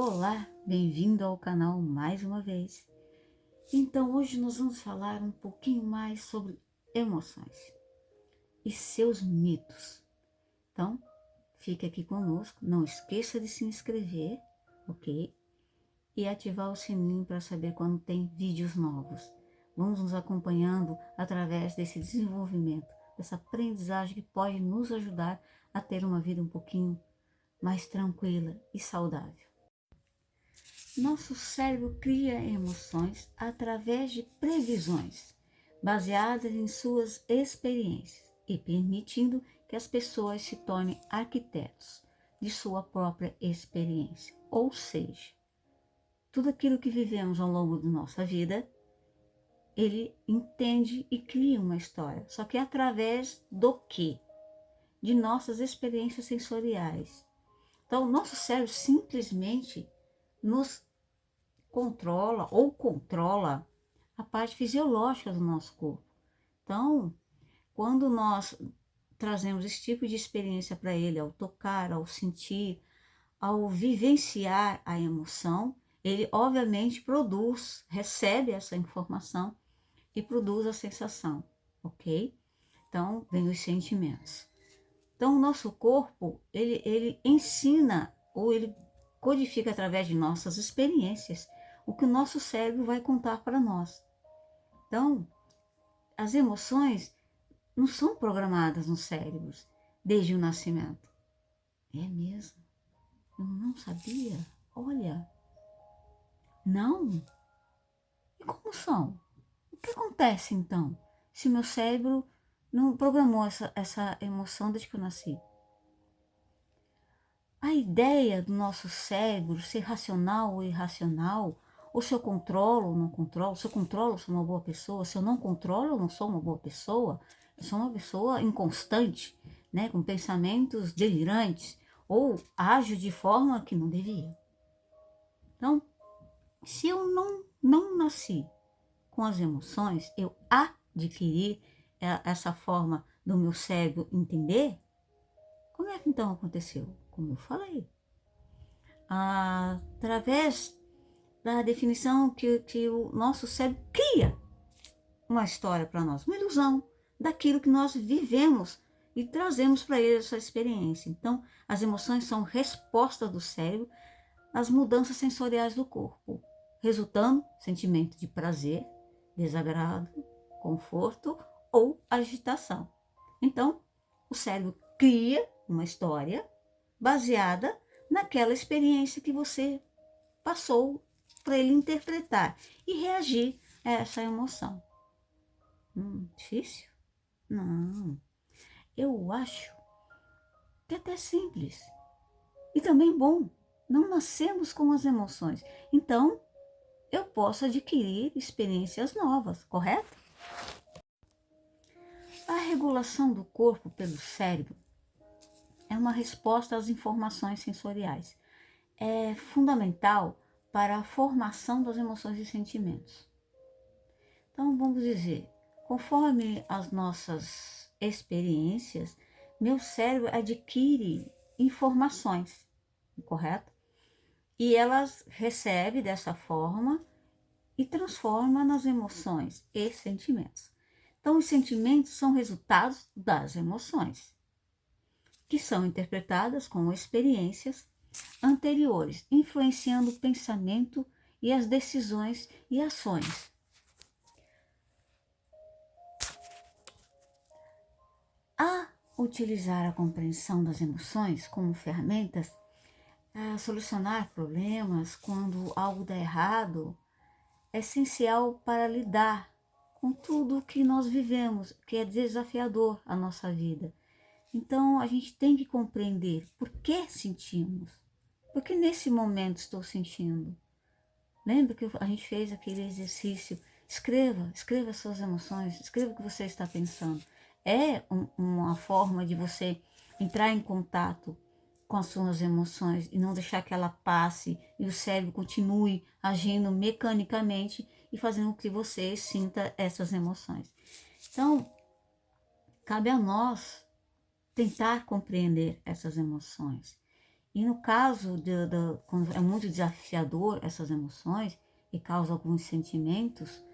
Olá, bem-vindo ao canal mais uma vez. Então, hoje nós vamos falar um pouquinho mais sobre emoções e seus mitos. Então, fique aqui conosco, não esqueça de se inscrever, ok? E ativar o sininho para saber quando tem vídeos novos. Vamos nos acompanhando através desse desenvolvimento, dessa aprendizagem que pode nos ajudar a ter uma vida um pouquinho mais tranquila e saudável. Nosso cérebro cria emoções através de previsões, baseadas em suas experiências e permitindo que as pessoas se tornem arquitetos de sua própria experiência. Ou seja, tudo aquilo que vivemos ao longo da nossa vida, ele entende e cria uma história. Só que através do quê? De nossas experiências sensoriais. Então, o nosso cérebro simplesmente nos controla a parte fisiológica do nosso corpo. Então, quando nós trazemos esse tipo de experiência para ele, ao tocar, ao sentir, ao vivenciar a emoção, ele obviamente recebe essa informação e produz a sensação, ok? Então, vem os sentimentos. Então, o nosso corpo, ele ensina ou ele codifica através de nossas experiências o que o nosso cérebro vai contar para nós. Então, as emoções não são programadas nos cérebros desde o nascimento. É mesmo? Eu não sabia. Olha, não? E como são? O que acontece então se meu cérebro não programou essa emoção desde que eu nasci? A ideia do nosso cérebro ser racional ou irracional, ou se eu controlo ou não controlo, se eu controlo, eu sou uma boa pessoa, se eu não controlo, eu não sou uma boa pessoa, eu sou uma pessoa inconstante, né, com pensamentos delirantes, ou ajo de forma que não devia. Então, se eu não nasci com as emoções, eu adquiri essa forma do meu cérebro entender, como é que então aconteceu? Como eu falei, através da definição que o nosso cérebro cria uma história para nós, uma ilusão daquilo que nós vivemos e trazemos para ele essa experiência. Então, as emoções são resposta do cérebro às mudanças sensoriais do corpo, resultando sentimento de prazer, desagrado, conforto ou agitação. Então, o cérebro cria uma história baseada naquela experiência que você passou para ele interpretar e reagir a essa emoção. Difícil? Não. Eu acho que é até simples. E também bom. Não nascemos com as emoções. Então, eu posso adquirir experiências novas, correto? A regulação do corpo pelo cérebro é uma resposta às informações sensoriais. É fundamental para a formação das emoções e sentimentos. Então, vamos dizer, conforme as nossas experiências, meu cérebro adquire informações, correto? E elas recebe dessa forma e transforma nas emoções e sentimentos. Então, os sentimentos são resultados das emoções, que são interpretadas como experiências anteriores, influenciando o pensamento e as decisões e ações. A utilizar a compreensão das emoções como ferramentas a solucionar problemas quando algo dá errado é essencial para lidar com tudo que nós vivemos, que é desafiador a nossa vida. Então, a gente tem que compreender por que sentimos, por que nesse momento estou sentindo. Lembra que a gente fez aquele exercício? Escreva suas emoções, escreva o que você está pensando. É uma forma de você entrar em contato com as suas emoções e não deixar que ela passe e o cérebro continue agindo mecanicamente e fazendo com que você sinta essas emoções. Então, cabe a nós tentar compreender essas emoções E no caso quando é muito desafiador essas emoções e causa alguns sentimentos,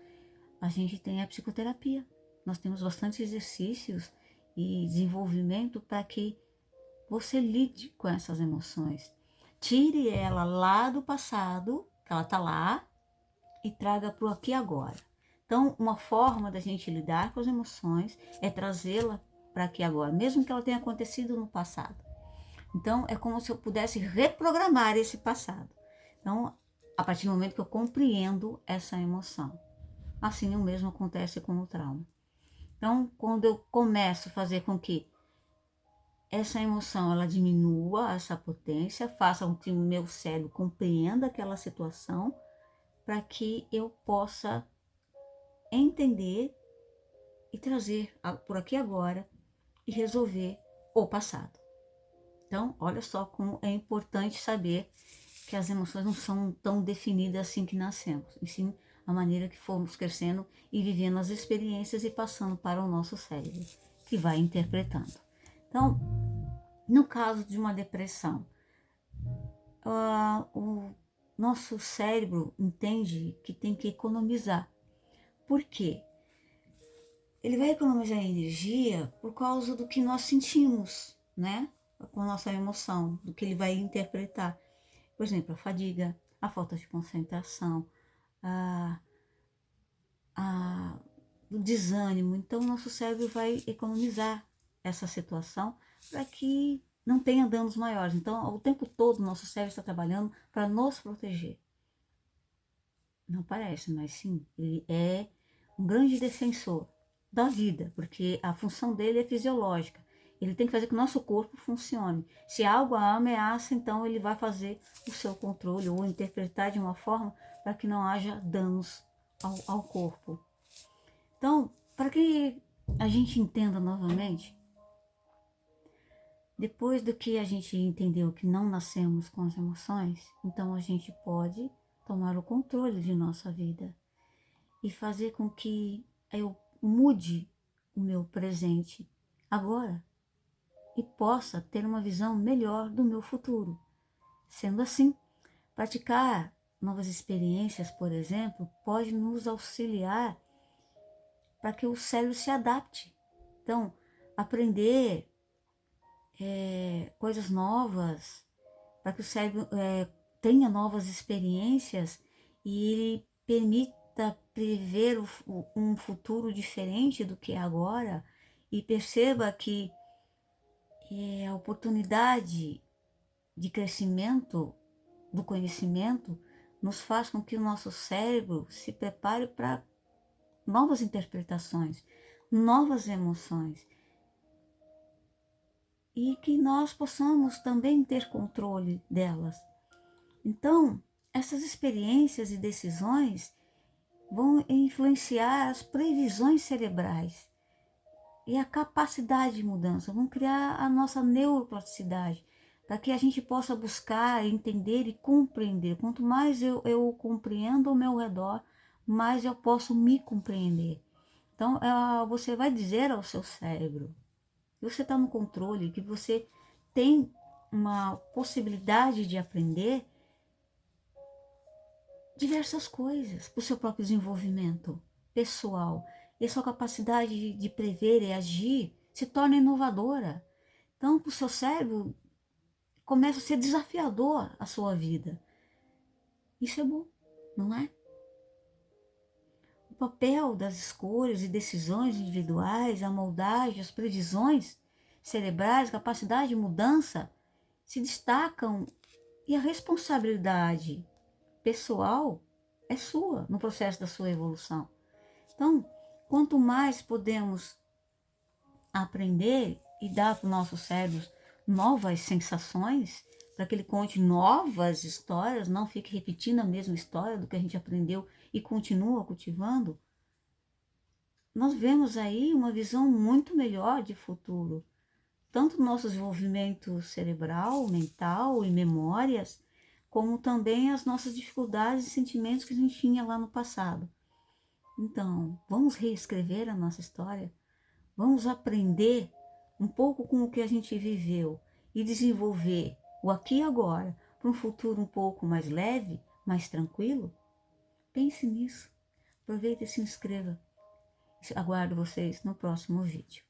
a gente tem a psicoterapia. Nós temos bastante exercícios e desenvolvimento para que você lide com essas emoções. Tire ela lá do passado, que ela está lá, e traga para o aqui e agora. Então, uma forma da gente lidar com as emoções é trazê-la para aqui e agora, mesmo que ela tenha acontecido no passado. Então, é como se eu pudesse reprogramar esse passado. Então, a partir do momento que eu compreendo essa emoção. Assim, o mesmo acontece com o trauma. Então, quando eu começo a fazer com que essa emoção ela diminua essa potência, faça com que o meu cérebro compreenda aquela situação, para que eu possa entender e trazer por aqui agora e resolver o passado. Então, olha só como é importante saber que as emoções não são tão definidas assim que nascemos, e sim a maneira que fomos crescendo e vivendo as experiências e passando para o nosso cérebro, que vai interpretando. Então, no caso de uma depressão, o nosso cérebro entende que tem que economizar. Por quê? Ele vai economizar energia por causa do que nós sentimos, né? Com a nossa emoção, do que ele vai interpretar. Por exemplo, a fadiga, a falta de concentração, o desânimo. Então, o nosso cérebro vai economizar essa situação para que não tenha danos maiores. Então, o tempo todo, o nosso cérebro está trabalhando para nos proteger. Não parece, mas sim, ele é um grande defensor da vida, porque a função dele é fisiológica. Ele tem que fazer que o nosso corpo funcione. Se algo a ameaça, então ele vai fazer o seu controle ou interpretar de uma forma para que não haja danos ao corpo. Então, para que a gente entenda novamente, depois do que a gente entendeu que não nascemos com as emoções, então a gente pode tomar o controle de nossa vida e fazer com que eu mude o meu presente agora e possa ter uma visão melhor do meu futuro. Sendo assim, praticar novas experiências, por exemplo, pode nos auxiliar para que o cérebro se adapte. Então, aprender coisas novas, para que o cérebro tenha novas experiências e ele permita prever um futuro diferente do que é agora e perceba que a oportunidade de crescimento do conhecimento nos faz com que o nosso cérebro se prepare para novas interpretações, novas emoções e que nós possamos também ter controle delas. Então, essas experiências e decisões vão influenciar as previsões cerebrais e a capacidade de mudança, vão criar a nossa neuroplasticidade, para que a gente possa buscar, entender e compreender. Quanto mais eu compreendo ao meu redor, mais eu posso me compreender. Então, você vai dizer ao seu cérebro que você está no controle, que você tem uma possibilidade de aprender diversas coisas para o seu próprio desenvolvimento pessoal. E a sua capacidade de prever e agir se torna inovadora. Então, para o seu cérebro, começa a ser desafiador a sua vida. Isso é bom, não é? O papel das escolhas e decisões individuais, a moldagem, as previsões cerebrais, capacidade de mudança se destacam e a responsabilidade pessoal é sua no processo da sua evolução. Então, quanto mais podemos aprender e dar para o nosso cérebro novas sensações, para que ele conte novas histórias, não fique repetindo a mesma história do que a gente aprendeu e continua cultivando, nós vemos aí uma visão muito melhor de futuro, tanto do nosso desenvolvimento cerebral, mental e memórias, como também as nossas dificuldades e sentimentos que a gente tinha lá no passado. Então, vamos reescrever a nossa história, vamos aprender um pouco com o que a gente viveu e desenvolver o aqui e agora, para um futuro um pouco mais leve, mais tranquilo? Pense nisso. Aproveite e se inscreva. Aguardo vocês no próximo vídeo.